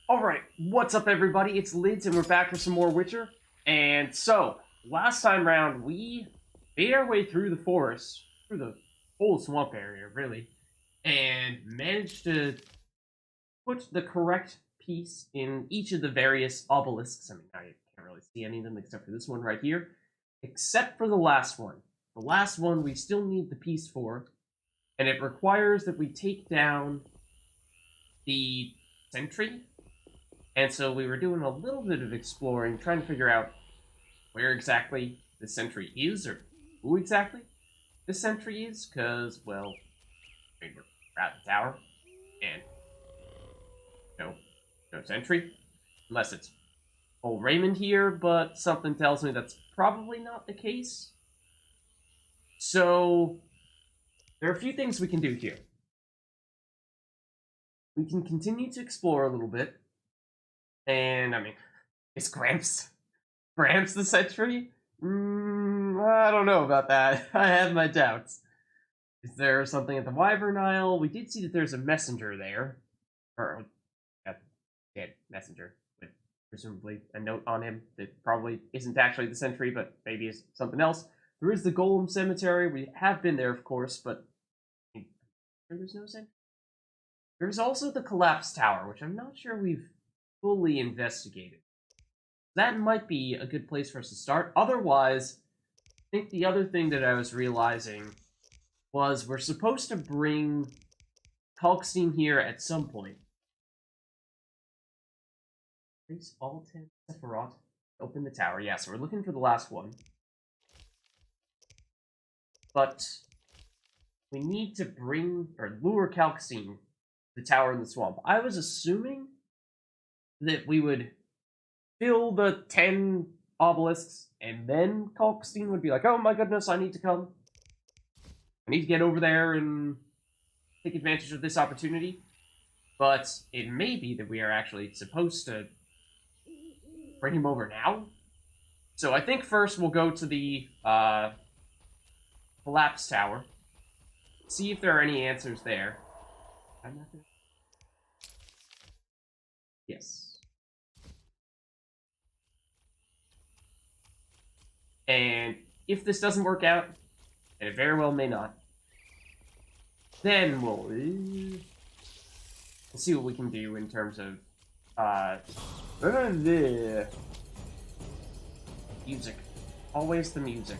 Alright, what's up everybody? It's Lids and we're back for some more Witcher. And so, last time round we made our way through the forest, through the whole swamp area, really, and managed to put the correct piece in each of the various obelisks. I mean, I can't really see any of them except for this one right here. Except for the last one. The last one we still need the piece for, and it requires that we take down the sentry. And so we were doing a little bit of exploring, trying to figure out where exactly the sentry is, or who exactly the sentry is, because, well, I mean, we're at the tower, and no sentry, unless it's old Raymond here, but something tells me that's probably not the case. So, there are a few things we can do here. We can continue to explore a little bit, and, I mean, is Gramps the sentry? I don't know about that. I have my doubts. Is there something at the Wyvern Isle? We did see that there's a messenger there. Or, dead messenger, with presumably a note on him that probably isn't actually the sentry, but maybe is something else. There is the Golem Cemetery. We have been there, of course, but there's no sentry. There's also the Collapse Tower, which I'm not sure we've fully investigated. That might be a good place for us to start. Otherwise, I think the other thing that I was realizing was we're supposed to bring Kalkstein here at some point. Place all 10 Sephiroth. Open the tower. Yeah, so we're looking for the last one. But we need to bring, or lure Kalkstein to the tower in the swamp. I was assuming that we would fill the 10 obelisks, and then Kalkstein would be like, oh my goodness, I need to come. I need to get over there and take advantage of this opportunity. But it may be that we are actually supposed to bring him over now. So I think first we'll go to the Collapse Tower, see if there are any answers there. I'm not gonna... Yes. And if this doesn't work out, and it very well may not, then we'll see what we can do in terms of the music. Always the music.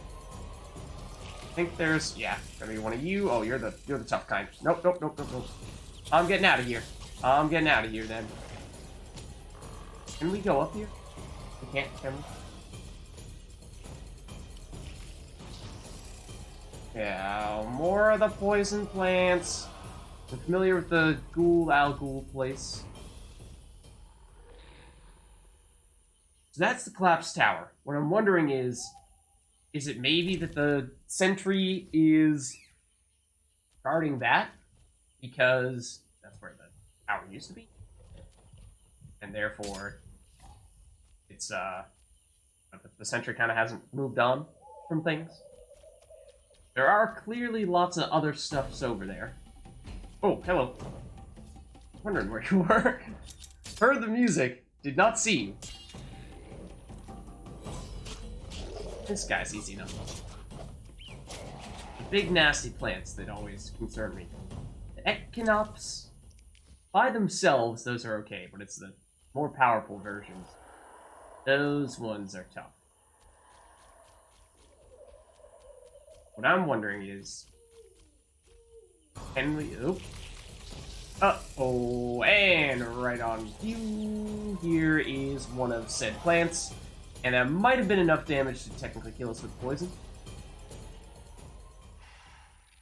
I think there's gonna be one of you. Oh, you're the tough kind. Nope. I'm getting out of here. Then. Can we go up here? We can't, can we? Yeah, more of the poison plants. I'm familiar with the Al Ghul place. So that's the Collapse Tower. What I'm wondering is it maybe that the sentry is guarding that? Because that's where the tower used to be. And therefore, it's, the sentry kind of hasn't moved on from things. There are clearly lots of other stuffs over there. Oh, hello. Wondering where you were. Heard the music. Did not see you. This guy's easy enough. The big nasty plants that always concern me. The Echinops, by themselves, those are okay, but it's the more powerful versions. Those ones are tough. What I'm wondering is, can we... Uh-oh, and right on cue, here is one of said plants, and that might have been enough damage to technically kill us with poison.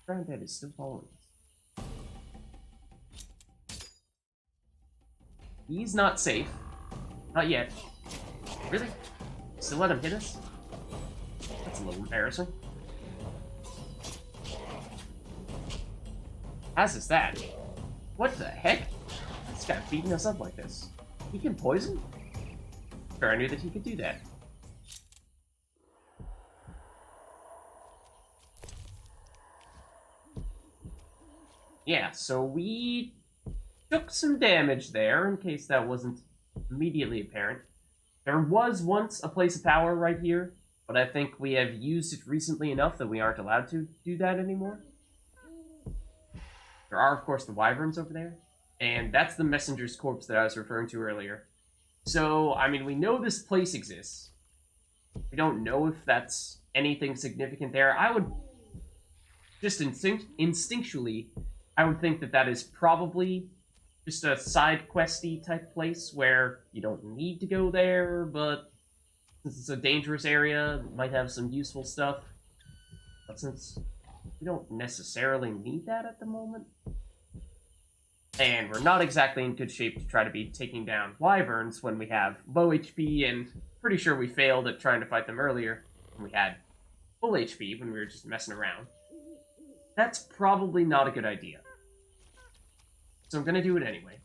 Ground head is still following us. He's not safe. Not yet. Really? Still let him hit us? That's a little embarrassing. As is that? What the heck? This guy beating us up like this. He can poison? Sure, I knew that he could do that. Yeah, so we took some damage there, in case that wasn't immediately apparent. There was once a place of power right here, but I think we have used it recently enough that we aren't allowed to do that anymore. There are, of course, the wyverns over there, and that's the messenger's corpse that I was referring to earlier. So, I mean, we know this place exists. We don't know if that's anything significant there. I would just instinctually, I would think that that is probably just a side questy type place where you don't need to go there, but since it's a dangerous area, it might have some useful stuff. But since we don't necessarily need that at the moment, and we're not exactly in good shape to try to be taking down wyverns when we have low HP, and pretty sure we failed at trying to fight them earlier when we had full HP when we were just messing around. That's probably not a good idea. So I'm gonna do it anyway.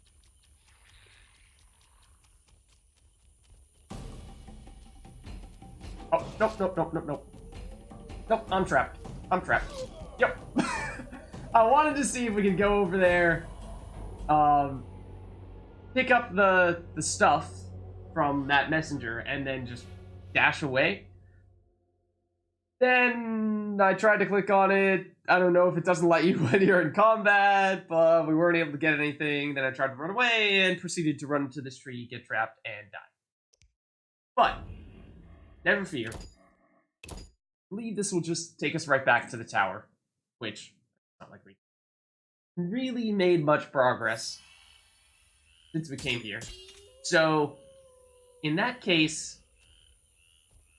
Oh, nope, nope, nope, nope, nope. Nope, I'm trapped. I'm trapped. Yep. I wanted to see if we could go over there, pick up the stuff from that messenger, and then just dash away. Then I tried to click on it. I don't know if it doesn't let you when you're in combat, but we weren't able to get anything. Then I tried to run away and proceeded to run into this tree, get trapped, and die. But, never fear. I believe this will just take us right back to the tower, which, not like we really made much progress since we came here. So, in that case,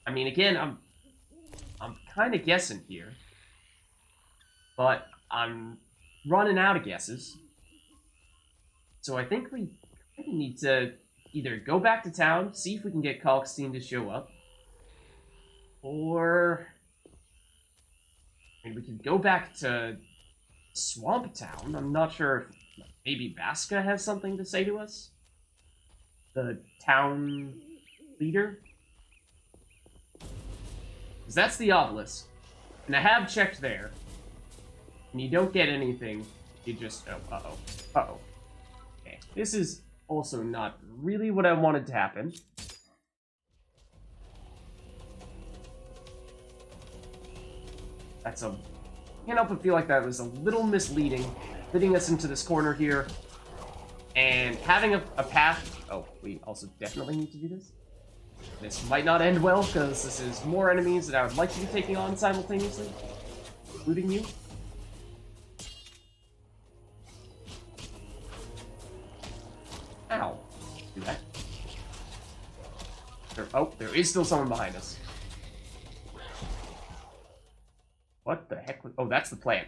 I mean, again, I'm kind of guessing here, but I'm running out of guesses. So I think we need to either go back to town, see if we can get Kalkstein to show up, or I mean, we could go back to Swamp Town. I'm not sure if maybe Vaska has something to say to us. The town leader. Because that's the obelisk. And I have checked there. And you don't get anything. You just... Oh, uh-oh. Uh-oh. Okay. This is also not really what I wanted to happen. That's a... I can't help but feel like that was a little misleading. Leading us into this corner here. And having a path... Oh, we also definitely need to do this. This might not end well, because this is more enemies that I would like to be taking on simultaneously. Including you. Ow. Do that. There is still someone behind us. What the heck was... Oh, that's the plant.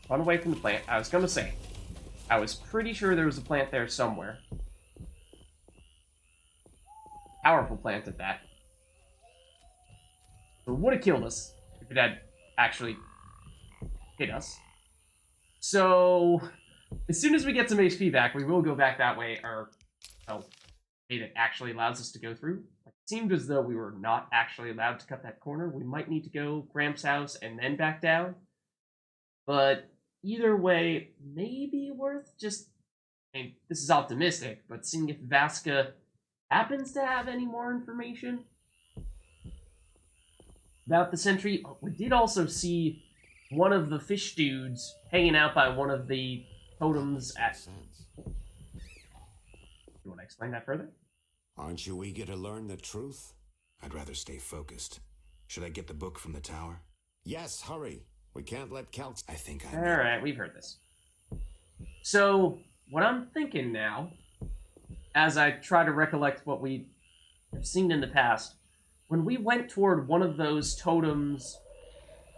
Run away from the plant. I was gonna say. I was pretty sure there was a plant there somewhere. Powerful plant at that. It would have killed us if it had actually hit us. So, as soon as we get some HP back, we will go back that way, or, oh, way that actually allows us to go through. It seemed as though we were not actually allowed to cut that corner. We might need to go Gramps' house and then back down. But either way, maybe worth just... I mean, this is optimistic, but seeing if Vaska happens to have any more information about the sentry. We did also see one of the fish dudes hanging out by one of the totems at... You want to explain that further? Aren't you eager to learn the truth? I'd rather stay focused. Should I get the book from the tower? Yes, hurry. We can't let Calc... I think I... Alright, we've heard this. So, what I'm thinking now, as I try to recollect what we have seen in the past, when we went toward one of those totems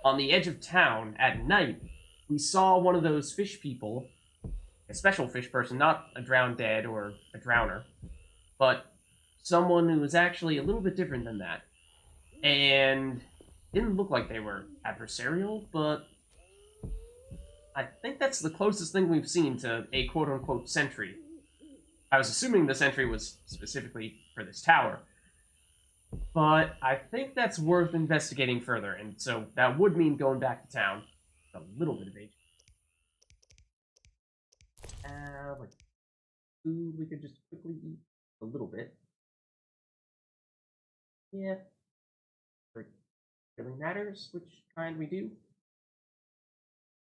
on the edge of town at night, we saw one of those fish people, a special fish person, not a drowned dead or a drowner, but someone who was actually a little bit different than that. And didn't look like they were adversarial, but I think that's the closest thing we've seen to a quote-unquote sentry. I was assuming the sentry was specifically for this tower, but I think that's worth investigating further, and so that would mean going back to town. A little bit of age. Like food we could just quickly eat. a little bit. Yeah. It really matters which kind we do.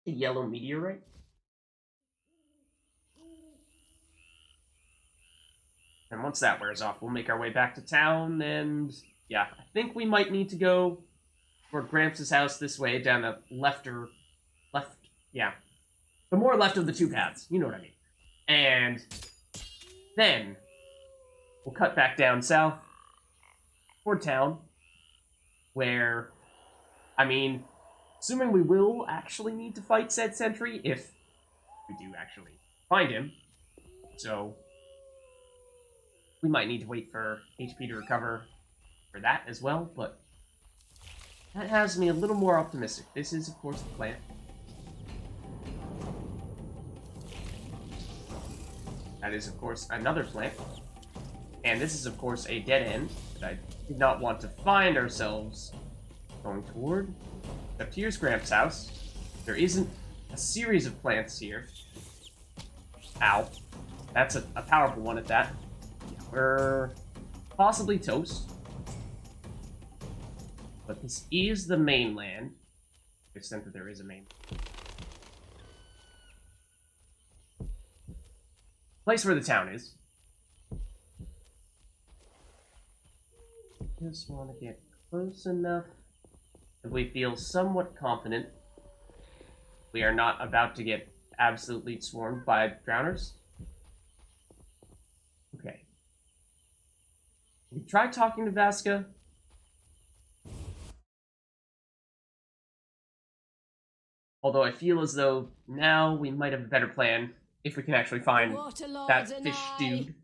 The yellow meteorite. And once that wears off, we'll make our way back to town, and yeah, I think we might need to go toward Gramps' house this way, down the left, yeah. The more left of the two paths, you know what I mean. And then we'll cut back down south toward town, where, I mean, assuming we will actually need to fight said sentry, if we do actually find him, so we might need to wait for HP to recover for that as well, but that has me a little more optimistic. This is, of course, the plant. That is, of course, another plant. And this is, of course, a dead end that I did not want to find ourselves going toward. Except here's Gramps' house. There isn't a series of plants here. Ow. That's a powerful one at that. We're possibly toast. But this is the mainland. To the extent that there is a mainland. Place where the town is. Just want to get close enough that we feel somewhat confident we are not about to get absolutely swarmed by drowners. Okay. We tried talking to Vasca. Although I feel as though now we might have a better plan if we can actually find that fish dude.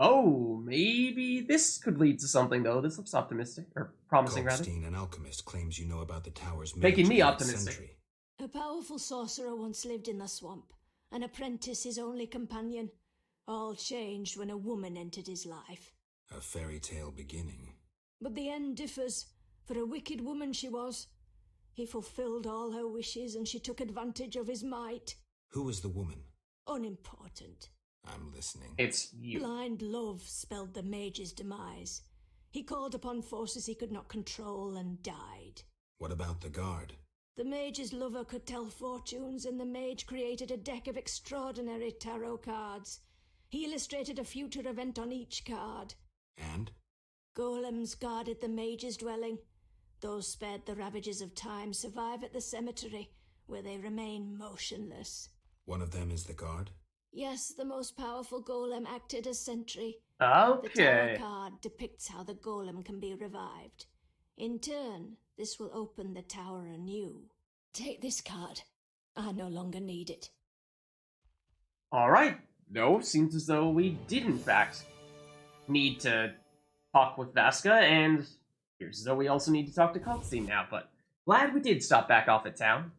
Oh, maybe this could lead to something, though. This looks optimistic, or promising, rather. Goldstein, an alchemist, claims you know about the tower's making me optimistic. Sentry. A powerful sorcerer once lived in the swamp, an apprentice his only companion. All changed when a woman entered his life. A fairy tale beginning. But the end differs, for a wicked woman she was. He fulfilled all her wishes and she took advantage of his might. Who was the woman? Unimportant. I'm listening. It's you. Blind love spelled the mage's demise. He called upon forces he could not control and died. What about the guard? The mage's lover could tell fortunes, and the mage created a deck of extraordinary tarot cards. He illustrated a future event on each card. And? Golems guarded the mage's dwelling. Those spared the ravages of time survive at the cemetery, where they remain motionless. One of them is the guard? Yes, the most powerful golem acted as sentry. Okay. The tarot card depicts how the golem can be revived. In turn, this will open the tower anew. Take this card. I no longer need it. Alright. No, seems as though we did, in fact, need to talk with Vasca, and here's as though we also need to talk to Goldstein now, but glad we did stop back off at town.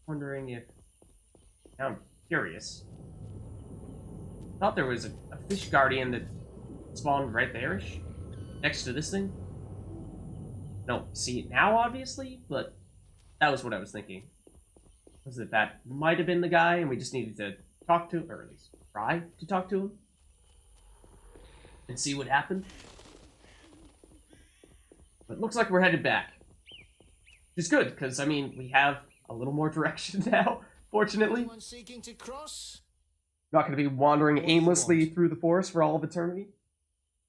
Wondering if... I'm curious. Thought there was a fish guardian that spawned right there-ish, next to this thing. Don't see it now, obviously, but that was what I was thinking. Was that might have been the guy, and we just needed to talk to him, or at least try to talk to him, and see what happened. But it looks like we're headed back. Which is good, because, I mean, we have a little more direction now, fortunately. Anyone seeking to cross? Not going to be wandering aimlessly through the forest for all of eternity.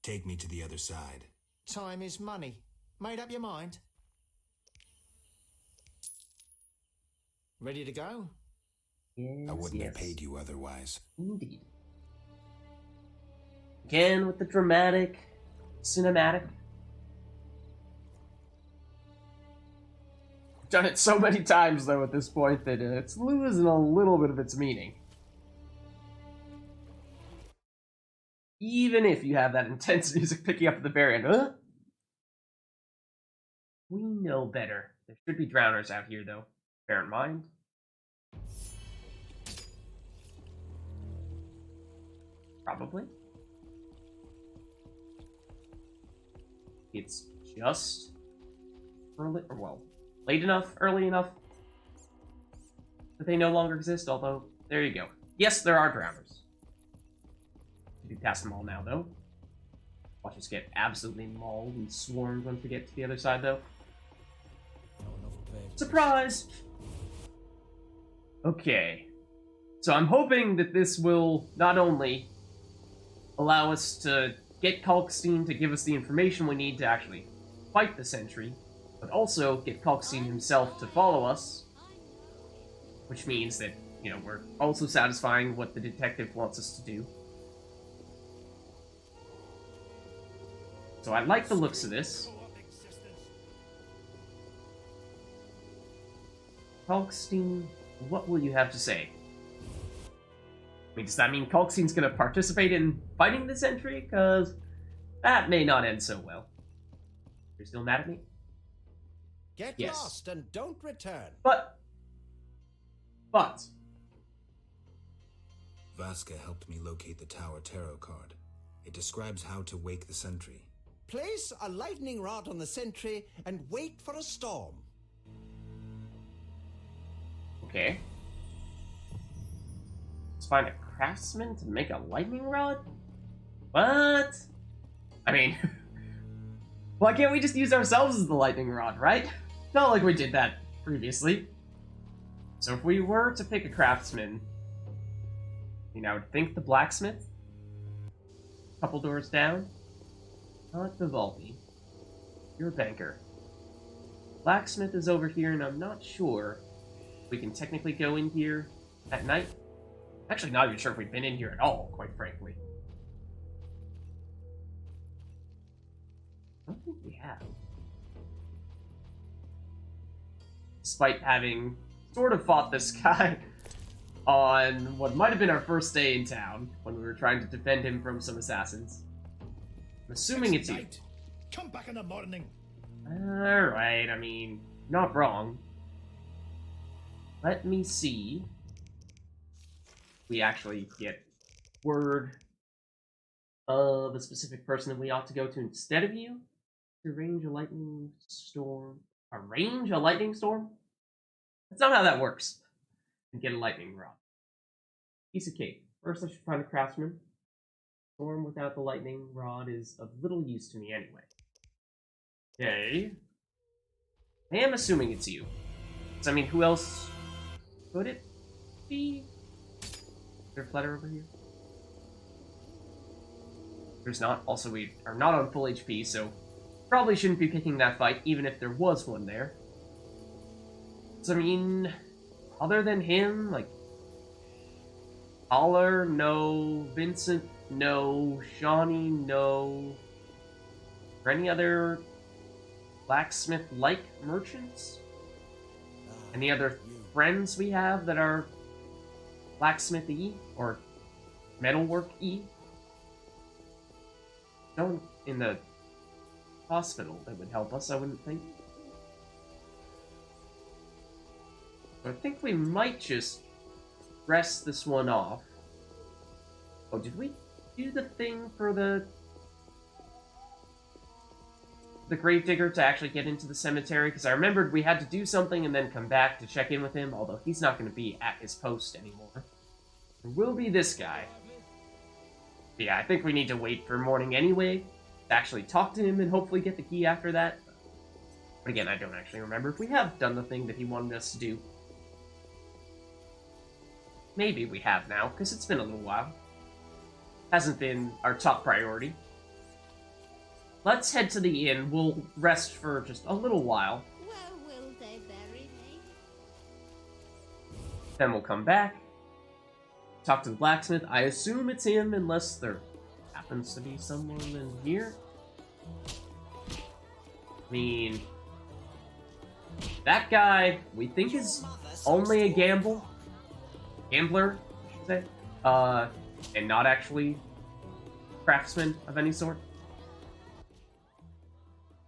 Take me to the other side. Time is money. Made up your mind? Ready to go? Yes, I wouldn't have yes. paid you otherwise. Indeed. Again with the dramatic, cinematic. Done it so many times, though, at this point that it's losing a little bit of its meaning. Even if you have that intense music picking up at the very end. Huh? We know better. There should be drowners out here, though. Bear in mind. Probably. It's just early, or well, late enough, early enough that they no longer exist, although there you go. Yes, there are drowners. We past them all now, though. Watch us get absolutely mauled and swarmed once we get to the other side, though. Surprise! Okay. So I'm hoping that this will not only allow us to get Kalkstein to give us the information we need to actually fight the sentry, but also get Kalkstein himself to follow us, which means that, you know, we're also satisfying what the detective wants us to do. So I like the looks of this. Kalkstein, what will you have to say? I mean, does that mean Kalkstein's gonna participate in fighting the sentry? Because that may not end so well. You're still mad at me? Get Yes. lost and don't return. But... Vasca helped me locate the Tower Tarot card. It describes how to wake the sentry. Place a lightning rod on the sentry and wait for a storm. Okay. Let's find a craftsman to make a lightning rod? What? I mean, why can't we just use ourselves as the lightning rod, right? Not like we did that previously. So if we were to pick a craftsman, you know, I would think the blacksmith. A couple doors down. Not Vivaldi. You're a banker. Blacksmith is over here, and I'm not sure we can technically go in here at night. Actually, not even sure if we've been in here at all, quite frankly. I don't think we have. Despite having sort of fought this guy on what might have been our first day in town, when we were trying to defend him from some assassins. I'm assuming it's you. Come back in the morning. Alright, I mean, not wrong. Let me see. We actually get word of a specific person that we ought to go to instead of you. Arrange a lightning storm. Arrange a lightning storm? That's not how that works. And get a lightning rod. Piece of cake. First I should find a craftsman. Storm without the lightning rod is of little use to me anyway. Okay. I am assuming it's you. So, I mean, who else could it be? Is there a flutter over here? There's not. Also, we are not on full HP, so probably shouldn't be picking that fight, even if there was one there. So, I mean, other than him, like, Aller, no. Vincent, no. Shawnee, no. Or any other blacksmith-like merchants? Any other friends we have that are blacksmith-y? Or metalwork-y? No one in the hospital that would help us, I wouldn't think. So I think we might just rest this one off. Oh, did we do the thing for the gravedigger to actually get into the cemetery? Because I remembered we had to do something and then come back to check in with him, although he's not going to be at his post anymore. There will be this guy. But yeah, I think we need to wait for morning anyway to actually talk to him and hopefully get the key after that. But again, I don't actually remember if we have done the thing that he wanted us to do. Maybe we have now, because it's been a little while. Hasn't been our top priority. Let's head to the inn. We'll rest for just a little while. Where will they bury me? Then we'll come back. Talk to the blacksmith. I assume it's him, unless there happens to be someone in here. I mean, that guy we think is only a gambler, I should say, and not actually craftsman of any sort.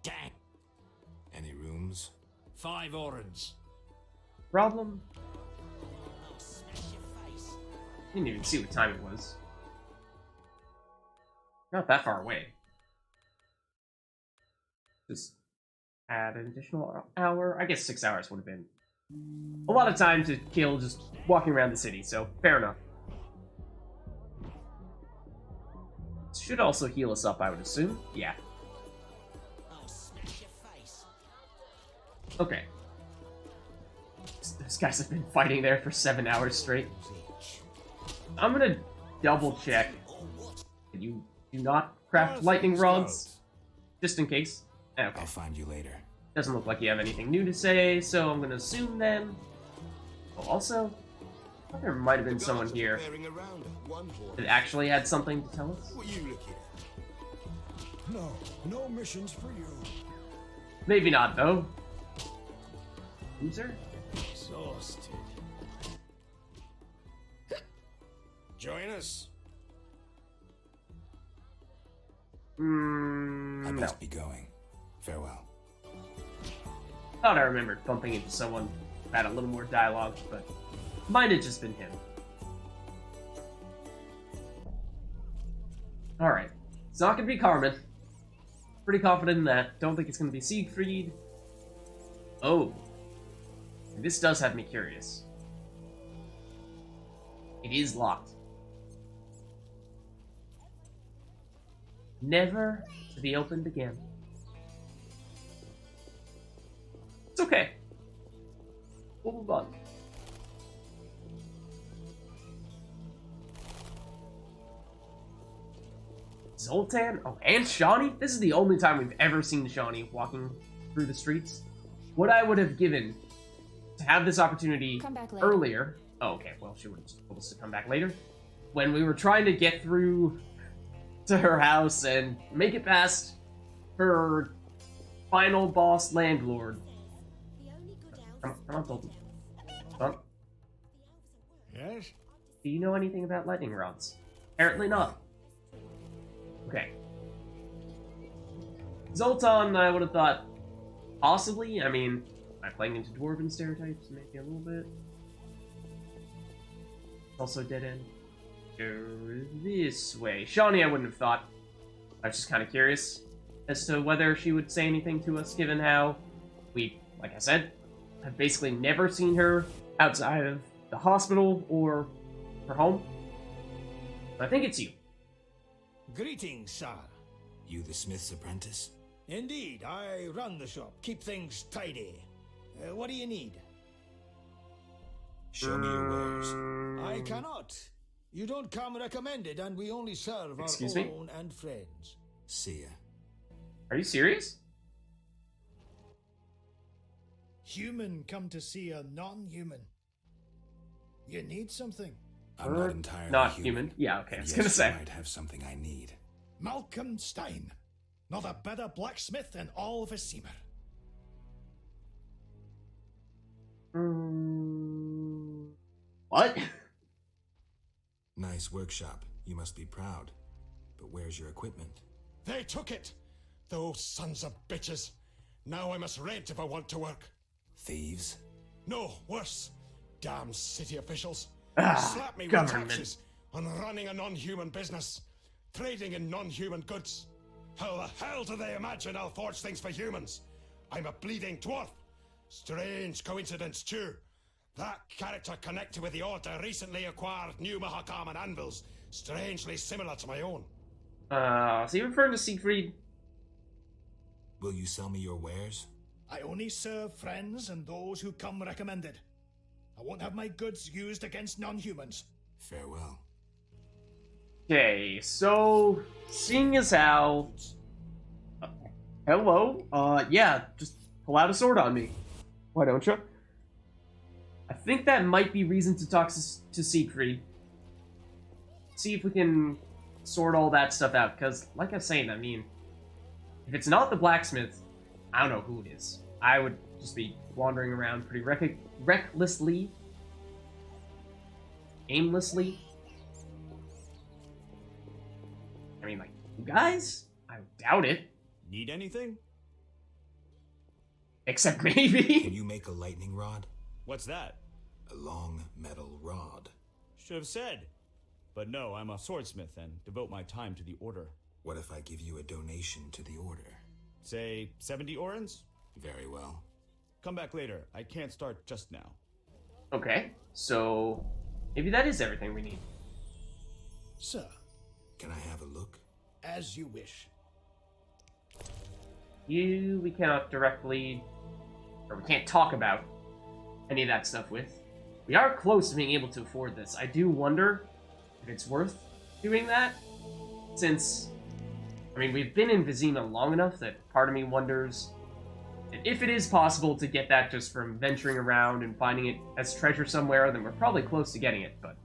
Dang. Any rooms? 5 orange. Problem? Didn't even see what time it was. Not that far away. Just add an additional hour. I guess 6 hours would have been a lot of time to kill just walking around the city, so fair enough. Should also heal us up, I would assume. Yeah. Okay. Those guys have been fighting there for 7 hours straight. I'm gonna double check that you do not craft lightning rods, just in case. Okay. I'll find you later. Doesn't look like you have anything new to say, so I'm gonna assume then. Oh, also, I thought there might have been someone here that actually had something to tell us. What are you looking at? No missions for you. Maybe not, though. Loser? Exhausted. Join us. I No. must be going. Farewell. Thought I remembered bumping into someone who had a little more dialogue, but might have just been him. Alright. It's not gonna be Carmen. Pretty confident in that. Don't think it's gonna be Siegfried. Oh. This does have me curious. It is locked. Never to be opened again. It's okay. We'll move on. Zoltan? Oh, and Shawnee? This is the only time we've ever seen Shawnee walking through the streets. What I would have given to have this opportunity Come back later. earlier. Oh, okay. Well, she would have told us to come back later. When we were trying to get through to her house and make it past her final boss landlord. Come on, Zoltan. Come on. Yes? Do you know anything about lightning rods? Apparently not. Okay. Zoltan, I would have thought, possibly. I mean, am I playing into dwarven stereotypes? Maybe a little bit. Also dead end. Go this way. Shawnee, I wouldn't have thought. I was just kind of curious as to whether she would say anything to us, given how we, like I said, have basically never seen her outside of the hospital or her home. But I think it's you. Greetings, sir. You the smith's apprentice? Indeed, I run the shop, keep things tidy. What do you need? Show me your wares. I cannot. You don't come recommended, and we only serve Excuse our me? own and friends. See ya. Are you serious? Human come to see a non-human. You need something. I'm not entirely Not human. Yeah, okay, I was Yes, gonna say. you might have something I need. Malcolm Stein. Not a better blacksmith in all of Vizima. What? Nice workshop. You must be proud. But where's your equipment? They took it! Those sons of bitches! Now I must rent if I want to work. Thieves? No, worse. Damn city officials. Ah, Slap me with government. taxes on running a non-human business. Trading in non-human goods. How the hell do they imagine I'll forge things for humans? I'm a bleeding dwarf. Strange coincidence, too. That character connected with the Order recently acquired new Mahakaman anvils, strangely similar to my own. Is he referring to Siegfried? Will you sell me your wares? I only serve friends and those who come recommended. I won't have my goods used against non-humans. Farewell. Okay, so seeing as how, hello, yeah, just pull out a sword on me. Why don't you? I think that might be reason to talk to Siegfried. See if we can sort all that stuff out, because, like I was saying, I mean, if it's not the blacksmith, I don't know who it is. I would just be wandering around pretty recklessly, aimlessly. I mean, like, you guys? I doubt it. Need anything? Except Can maybe. you make a lightning rod? What's that? A long metal rod. Should have said. But no, I'm a swordsmith and devote my time to the order. What if I give you a donation to the order? Say 70 orens? Very well. Come back later. I can't start just now. Okay, so maybe that is everything we need. Sir, Can I have a look? as you wish. We cannot directly, or we can't talk about any of that stuff with. We are close to being able to afford this. I do wonder if it's worth doing that, since, I mean, we've been in Vizima long enough that part of me wonders if it is possible to get that just from venturing around and finding it as treasure somewhere, then we're probably close to getting it, but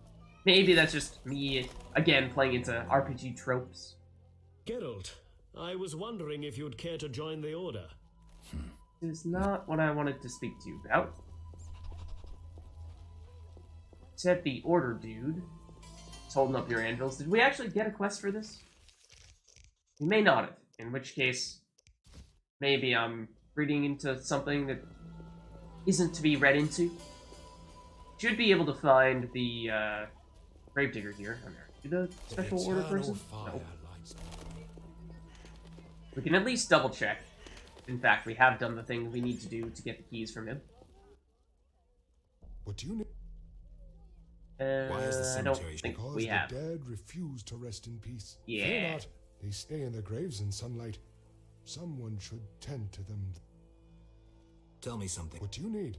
maybe that's just me, again, playing into RPG tropes. Geralt, I was wondering if you'd care to join the Order. This is not what I wanted to speak to you about. Said the Order dude is holding up your anvils. Did we actually get a quest for this? We may not have, in which case, maybe I'm reading into something that isn't to be read into. Should be able to find the gravedigger here. Are you the special order person? No. We can at least double check. In fact, we have done the thing we need to do to get the keys from him. What do you need? Why is the I don't cemetery think Because we the have. dead refuse to rest in peace. Yeah. Fear not, they stay in their graves in sunlight. Someone should tend to them. Tell me something. What do you need?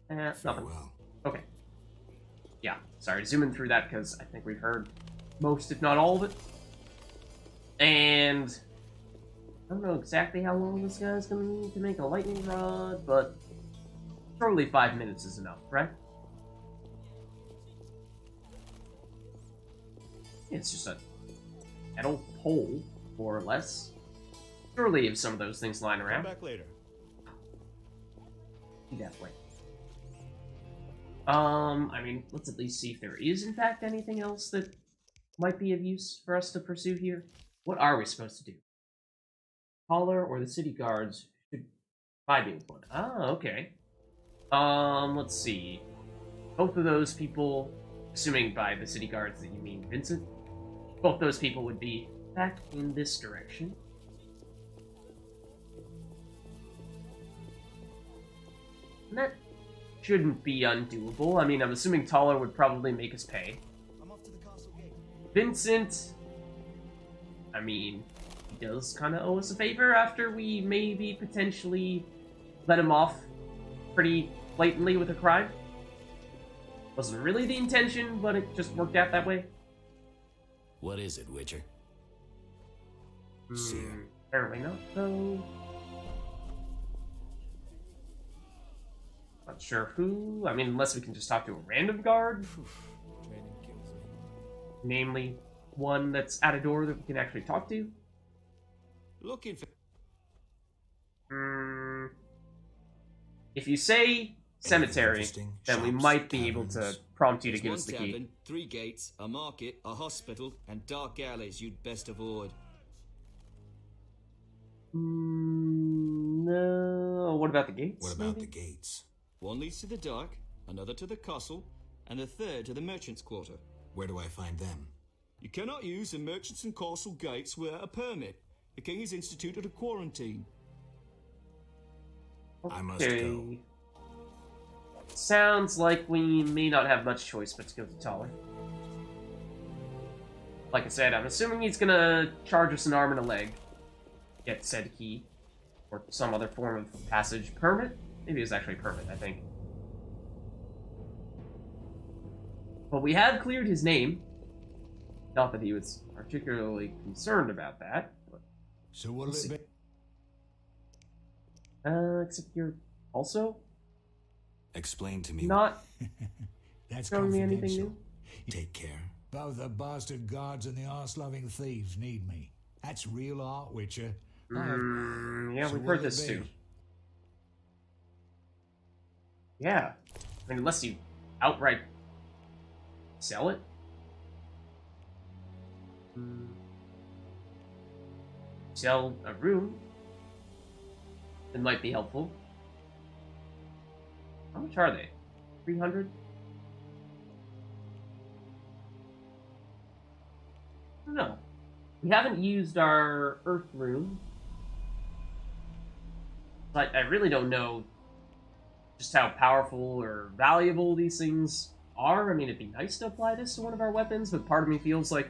Nothing. Farewell. Okay. Yeah, sorry, zooming through that because I think we've heard most, if not all of it. And I don't know exactly how long this guy's gonna need to make a lightning rod, but surely 5 minutes is enough, right? It's just a metal pole, more or less. Surely if some of those things lying Come around. back later. Definitely. I mean, let's at least see if there is, in fact, anything else that might be of use for us to pursue here. What are we supposed to do? Caller or the city guards should buy me one. Ah, okay. Let's see. Both of those people, assuming by the city guards that you mean Vincent, both those people would be back in this direction. And that shouldn't be undoable. I mean, I'm assuming Taller would probably make us pay. I'm off to the castle gate. Vincent, I mean, he does kind of owe us a favor after we maybe potentially let him off pretty blatantly with a crime. Wasn't really the intention, but it just worked out that way. What is it, Witcher? Seer. Apparently not, though. Not sure who. I mean, unless we can just talk to a random guard. Training kills me. Namely, one that's at a door that we can actually talk to. Looking for... If you say cemetery, interesting? then we Shops, might be able to taverns. prompt you to There's give one us the key. tavern, 3 gates, a market, a hospital, and dark alleys you'd best avoid. No. What about the gates? What about maybe? the gates? One leads to the dark, another to the castle, and the third to the merchant's quarter. Where do I find them? You cannot use the merchants and castle gates without a permit. The king has instituted a quarantine. I must go. Sounds like we may not have much choice but to go to Taller. Like I said, I'm assuming he's gonna charge us an arm and a leg. Get said key. Or some other form of passage permit? Maybe it was actually a permit, I think. But we have cleared his name. Not that he was particularly concerned about that. But So what'll see. it be? Except you're also Explain to me. not That's showing me anything confidential. new. Take care. Both the bastard guards and the arse-loving thieves need me. That's real art, Witcher. Yeah, So we've what'll heard this it be? too. Yeah. I mean, unless you outright sell it. Sell a room. It might be helpful. How much are they? 300? I don't know. We haven't used our Earth room. But I really don't know just how powerful or valuable these things are. I mean, it'd be nice to apply this to one of our weapons, but part of me feels like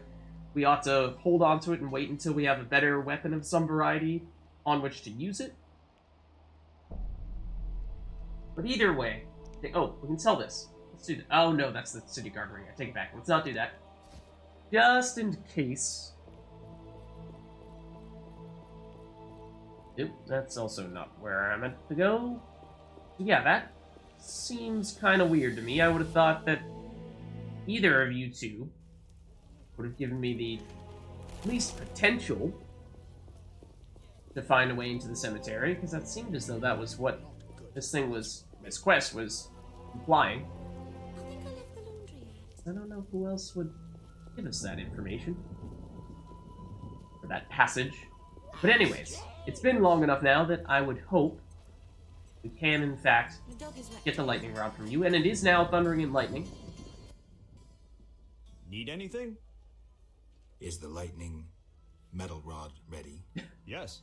we ought to hold on to it and wait until we have a better weapon of some variety on which to use it. But either way, oh, we can sell this. Let's do that. Oh no, that's the city guard ring. I take it back. Let's not do that. Just in case. Nope, that's also not where I meant to go. Yeah, that seems kind of weird to me. I would have thought that either of you two would have given me the least potential to find a way into the cemetery, because that seemed as though that was what this quest was implying. I think I left the laundry. I don't know who else would give us that information. Or that passage. But anyways, it's been long enough now that I would hope we can, in fact, get the lightning rod from you, and it is now thundering and lightning. Need anything? Is the lightning metal rod ready? Yes.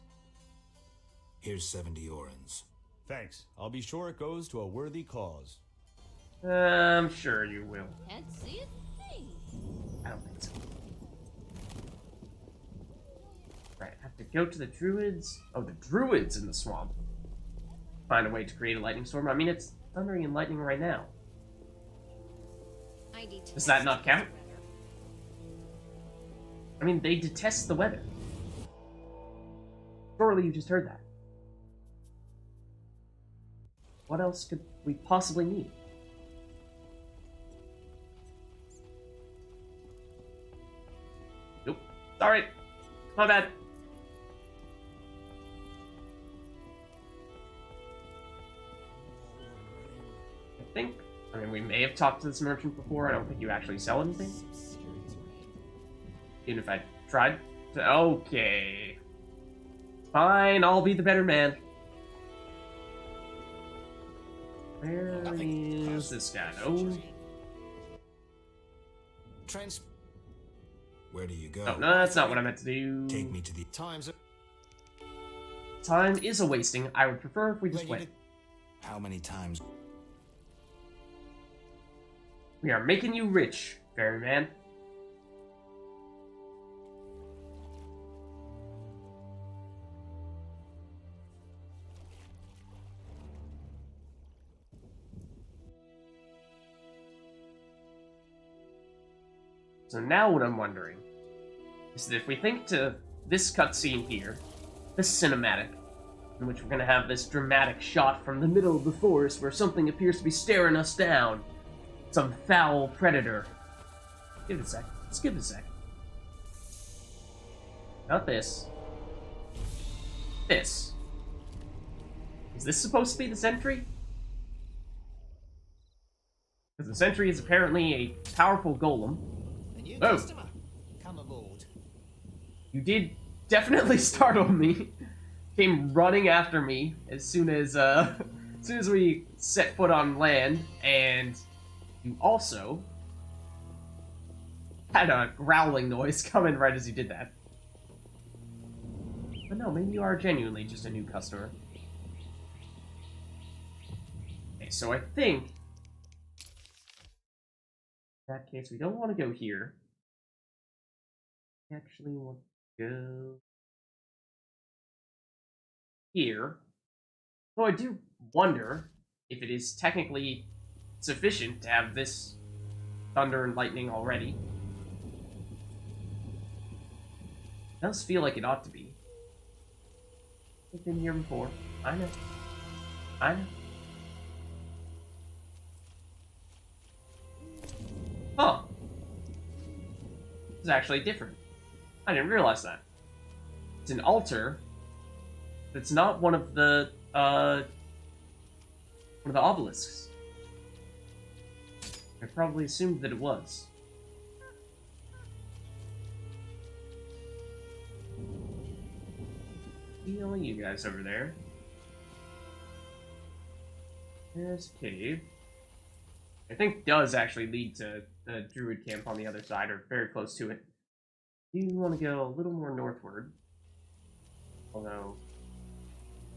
Here's 70 orens. Thanks. I'll be sure it goes to a worthy cause. I'm sure you will. Can't see a thing. I don't think so. Right, have to go to the druids. Oh, the druids in the swamp. Find a way to create a lightning storm. I mean, it's thundering and lightning right now. Does that not count? I mean, they detest the weather. Surely you just heard that. What else could we possibly need? Nope. Sorry. My bad. I mean, we may have talked to this merchant before. I don't think you actually sell anything. Even if I tried to... Okay. Fine, I'll be the better man. Where is this guy? No. Where do you go? Oh, no, that's not what I meant to do. Take me to the... Time is a wasting. I would prefer if we just went. How many times? We are making you rich, ferryman. So now what I'm wondering is that if we think to this cutscene here, this cinematic, in which we're going to have this dramatic shot from the middle of the forest where something appears to be staring us down, some foul predator. Give it a sec. Let's give it a sec. Not this. This. Is this supposed to be the sentry? Because the sentry is apparently a powerful golem. Oh! Come aboard. You did definitely startle me. Came running after me as soon as we set foot on land, and you also had a growling noise coming right as you did that. But no, maybe you are genuinely just a new customer. Okay, so I think in that case we don't want to go here. We actually want to go here. Though I do wonder if it is technically sufficient to have this thunder and lightning already. It does feel like it ought to be. I've been here before. I know. I know. Huh. This is actually different. I didn't realize that. It's an altar. But it's not one of the obelisks. I probably assumed that it was. See all you guys over there. There's a cave. I think does actually lead to the druid camp on the other side, or very close to it. You want to go a little more northward. Although,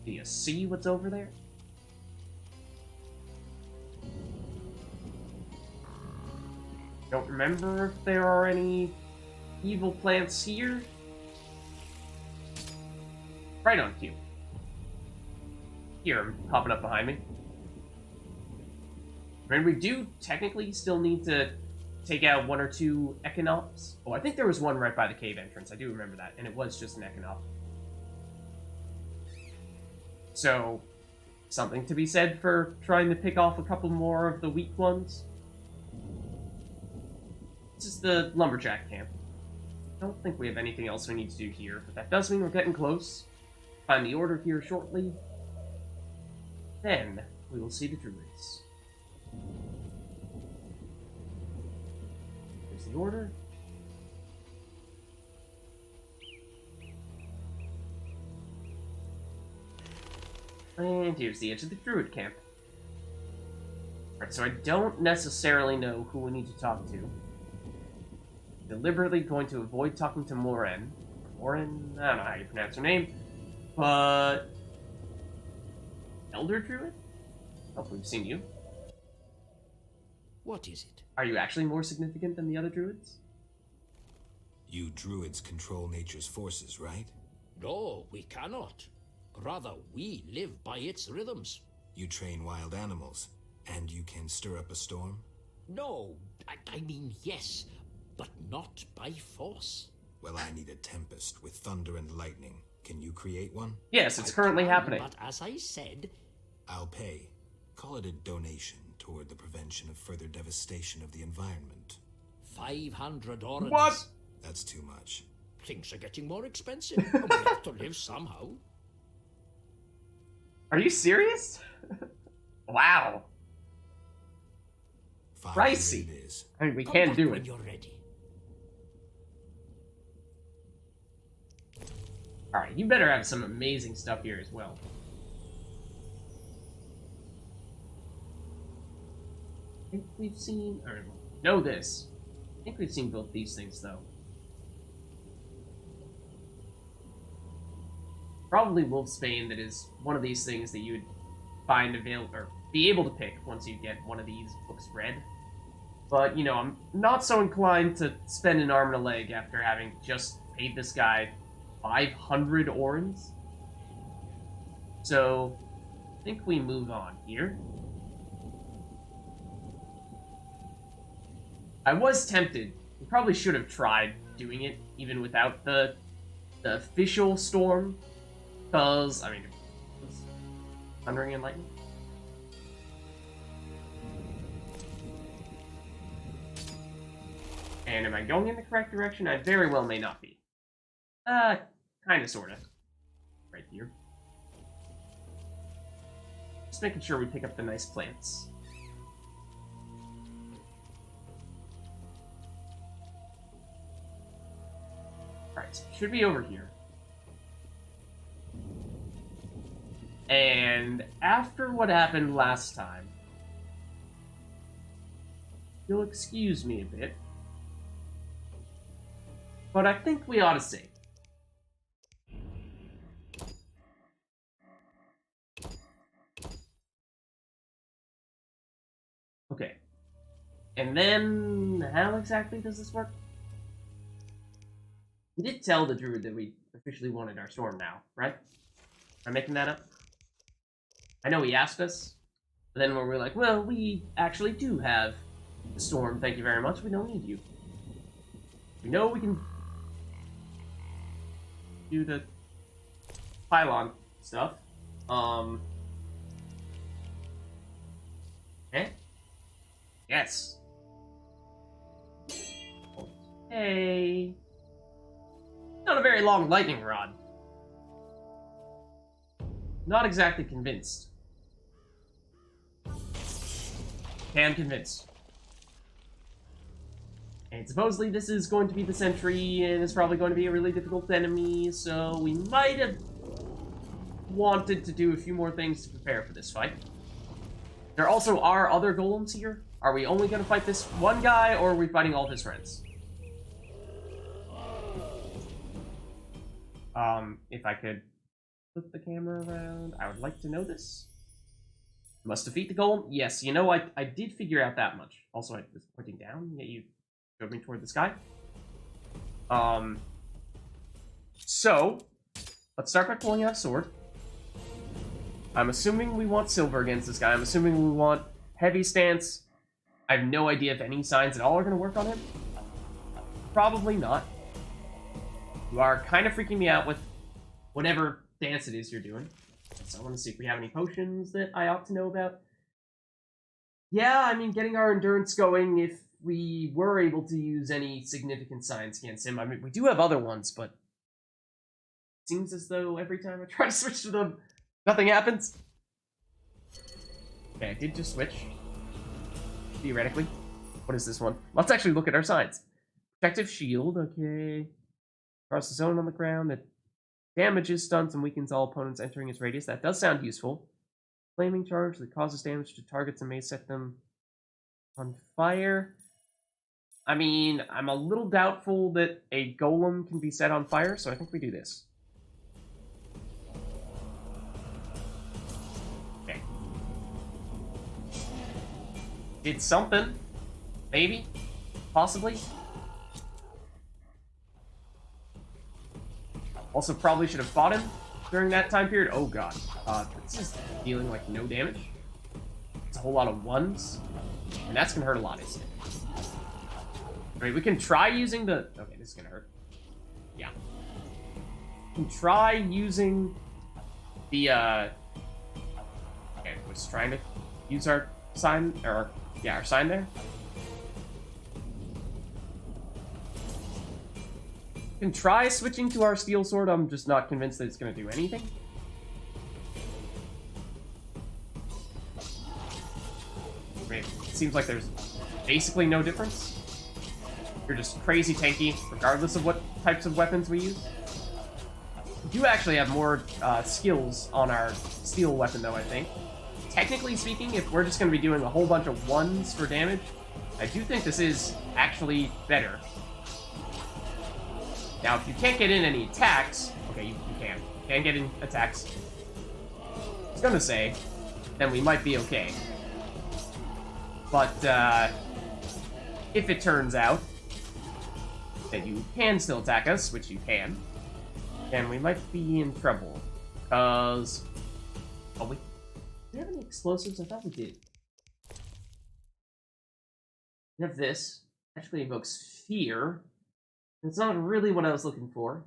do you see what's over there? Don't remember if there are any evil plants here. Right on cue. Here, I'm popping up behind me. I mean, we do technically still need to take out 1 or 2 Econops. Oh, I think there was one right by the cave entrance. I do remember that, and it was just an Econop. So, something to be said for trying to pick off a couple more of the weak ones. This is the lumberjack camp. I don't think we have anything else we need to do here, but that does mean we're getting close. Find the order here shortly. Then, we will see the druids. Here's the order. And here's the edge of the druid camp. Alright, so I don't necessarily know who we need to talk to. Deliberately going to avoid talking to Moren. Moren? I don't know how you pronounce her name. But... Elder Druid? Hopefully we've seen you. What is it? Are you actually more significant than the other druids? You druids control nature's forces, right? No, we cannot. Rather, we live by its rhythms. You train wild animals, and you can stir up a storm? No, I mean yes, but not by force. Well, I need a tempest with thunder and lightning. Can you create one? Yes, it's currently happening. But as I said... I'll pay. Call it a donation toward the prevention of further devastation of the environment. 500 orans. What? That's too much. Things are getting more expensive, and we have to live somehow. Are you serious? Wow. Pricey. It is. I mean, we can do when it. You're ready. Alright, you better have some amazing stuff here as well. I think we've seen... or know this. I think we've seen both these things, though. Probably Wolfsbane, that is one of these things that you would find available, or be able to pick once you get one of these books read. But, you know, I'm not so inclined to spend an arm and a leg after having just paid this guy 500 orans. So, I think we move on here. I was tempted. We probably should have tried doing it even without the official storm. Because, I mean, it was thundering and lightning. And am I going in the correct direction? I very well may not be. Kinda, sorta. Right here. Just making sure we pick up the nice plants. Alright, so it should be over here. And after what happened last time, you'll excuse me a bit, but I think we ought to save. Okay. And then, how exactly does this work? We did tell the druid that we officially wanted our storm now, right? Am I making that up? I know he asked us, but then when we're like, well, we actually do have the storm, thank you very much, we don't need you. We know we can do the pylon stuff. Eh? Yes. Okay. Not a very long lightning rod. Not exactly convinced. Okay, I'm convinced. And supposedly this is going to be the sentry, and it's probably going to be a really difficult enemy, so we might have wanted to do a few more things to prepare for this fight. There also are other golems here. Are we only going to fight this one guy, or are we fighting all of his friends? If I could flip the camera around, I would like to know this. Must defeat the golem? Yes, you know, I did figure out that much. Also, I was pointing down, yet you showed me toward the sky. So, let's start by pulling out a sword. I'm assuming we want silver against this guy. I'm assuming we want heavy stance. I have no idea if any signs at all are going to work on him. Probably not. You are kind of freaking me out with whatever dance it is you're doing. So I want to see if we have any potions that I ought to know about. Yeah, I mean, getting our endurance going if we were able to use any significant signs against him. I mean, we do have other ones, but it seems as though every time I try to switch to them, nothing happens. Okay, I did just switch. Theoretically. What is this one? Let's actually look at our signs. Protective shield, okay. Across the zone on the ground that damages, stuns, and weakens all opponents entering its radius. That does sound useful. Flaming charge that causes damage to targets and may set them on fire. I mean, I'm a little doubtful that a golem can be set on fire, so I think we do this. Okay. Did something. Maybe. Possibly. Also, probably should have fought him during that time period. Oh god. This is dealing like no damage. It's a whole lot of ones. And that's gonna hurt a lot, isn't it? Alright, we can try using the... Okay, this is gonna hurt. Yeah. We can try using the, Okay, I was trying to use our sign, or... Yeah, our sign there. Can try switching to our steel sword. I'm just not convinced that it's going to do anything. It seems like there's basically no difference. You're just crazy tanky, regardless of what types of weapons we use. We do actually have more skills on our steel weapon, though, I think. Technically speaking, if we're just going to be doing a whole bunch of ones for damage, I do think this is actually better. Now, if you can't get in any attacks... Okay, you can. You can get in attacks. I was gonna say, then we might be okay. But, if it turns out that you can still attack us, which you can, then we might be in trouble. Because... Oh, wait. Do we have any explosives? I thought we did. We have this. Actually invokes fear. It's not really what I was looking for.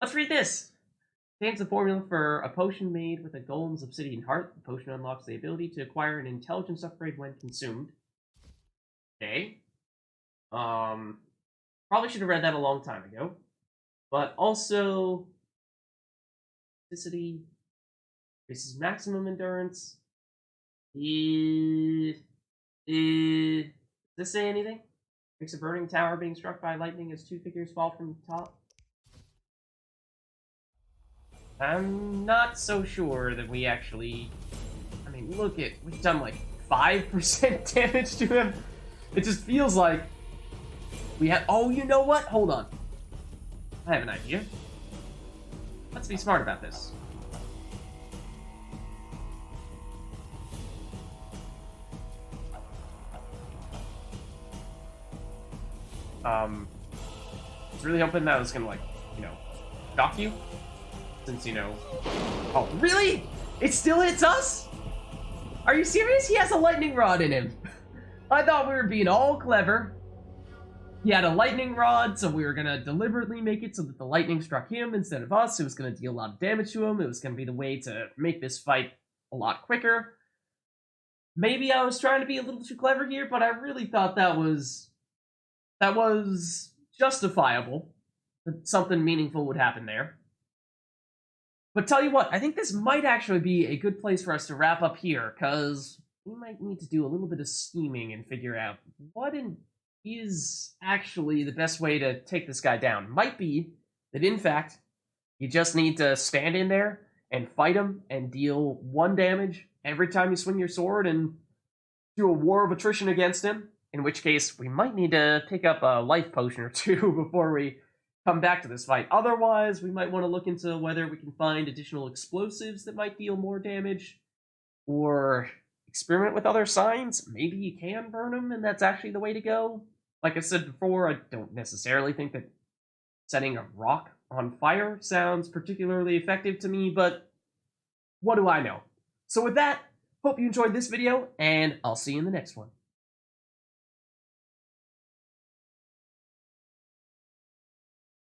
Let's read this. Contains the formula for a potion made with a golem's obsidian heart. The potion unlocks the ability to acquire an intelligence upgrade when consumed. Okay. Probably should have read that a long time ago. But also... Toxicity. Increases maximum endurance. Does this say anything? Makes a burning tower being struck by lightning as two figures fall from the top. I'm not so sure that we actually... I mean, look at... We've done like 5% damage to him. It just feels like... We have... Oh, you know what? Hold on. I have an idea. Let's be smart about this. I was really hoping that was gonna, like, you know, shock you. Since, you know... Oh, really? It still hits us? Are you serious? He has a lightning rod in him. I thought we were being all clever. He had a lightning rod, so we were gonna deliberately make it so that the lightning struck him instead of us. It was gonna deal a lot of damage to him. It was gonna be the way to make this fight a lot quicker. Maybe I was trying to be a little too clever here, but I really thought that was justifiable. That something meaningful would happen there. But tell you what, I think this might actually be a good place for us to wrap up here, because we might need to do a little bit of scheming and figure out what is actually the best way to take this guy down. Might be that, in fact, you just need to stand in there and fight him and deal 1 damage every time you swing your sword and do a war of attrition against him. In which case, we might need to pick up a life potion or 2 before we come back to this fight. Otherwise, we might want to look into whether we can find additional explosives that might deal more damage, or experiment with other signs. Maybe you can burn them, and that's actually the way to go. Like I said before, I don't necessarily think that setting a rock on fire sounds particularly effective to me, but what do I know? So with that, hope you enjoyed this video, and I'll see you in the next one.